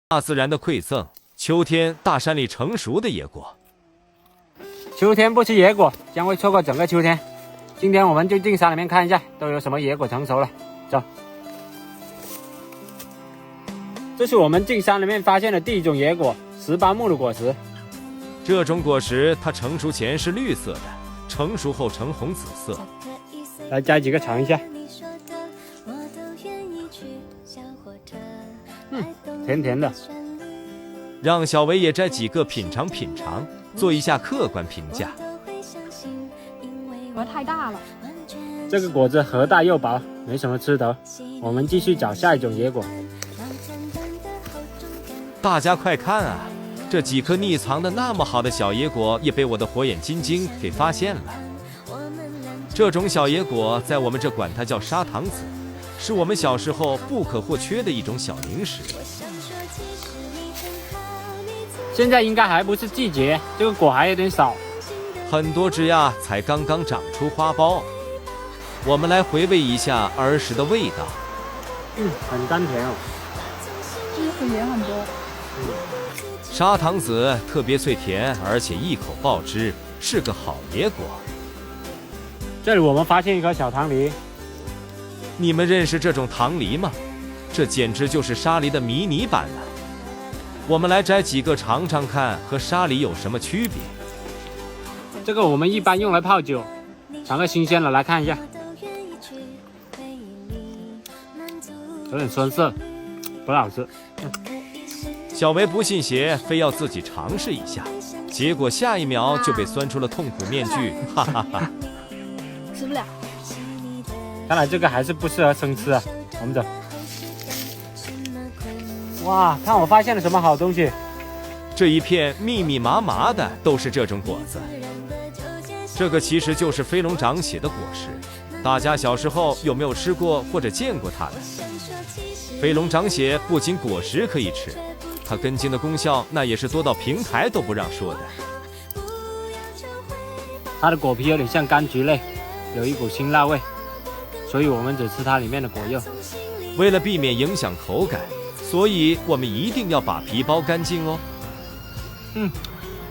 大自然的馈赠，秋天大山里成熟的野果。秋天不吃野果，将会错过整个秋天。今天我们就进山里面看一下，都有什么野果成熟了。走，这是我们进山里面发现的第一种野果——石斑木的果实。这种果实它成熟前是绿色的，成熟后呈红紫色。来摘几个尝一下。甜甜的。让小维也摘几个品尝品尝，做一下客观评价。核太大了，这个果子核大又薄，没什么吃头。我们继续找下一种野果。大家快看啊！这几颗匿藏的那么好的小野果也被我的火眼金睛给发现了。这种小野果在我们这管它叫砂糖子，是我们小时候不可或缺的一种小零食。现在应该还不是季节，这个果还有点少，很多枝呀才刚刚长出花苞。我们来回味一下儿时的味道。很甘甜哦。汁水也很多。砂糖子特别脆甜，而且一口爆汁，是个好野果。这里我们发现一颗小糖梨。你们认识这种糖梨吗？这简直就是沙梨的迷你版了。我们来摘几个尝尝看，和沙梨有什么区别？这个我们一般用来泡酒，尝个新鲜的来看一下。有点酸涩，不太好吃。小维不信邪，非要自己尝试一下，结果下一秒就被酸出了痛苦面具，哈哈哈。吃不了。看来这个还是不适合生吃啊。我们走。哇，看我发现了什么好东西！这一片密密麻麻的都是这种果子。这个其实就是飞龙长血的果实，大家小时候有没有吃过或者见过它的？飞龙长血不仅果实可以吃，它根茎的功效那也是多到平台都不让说的。它的果皮有点像柑橘类，有一股辛辣味，所以我们只吃它里面的果肉。为了避免影响口感，所以我们一定要把皮剥干净哦。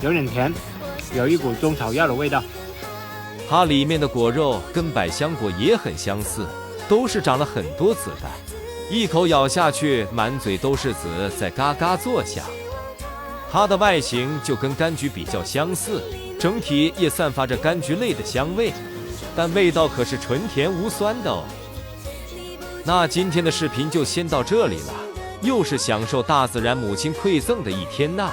有点甜，有一股中草药的味道。它里面的果肉跟百香果也很相似，都是长了很多籽的。一口咬下去，满嘴都是籽，在嘎嘎作响。它的外形就跟柑橘比较相似，整体也散发着柑橘类的香味，但味道可是纯甜无酸的哦。那今天的视频就先到这里了，又是享受大自然母亲馈赠的一天呐。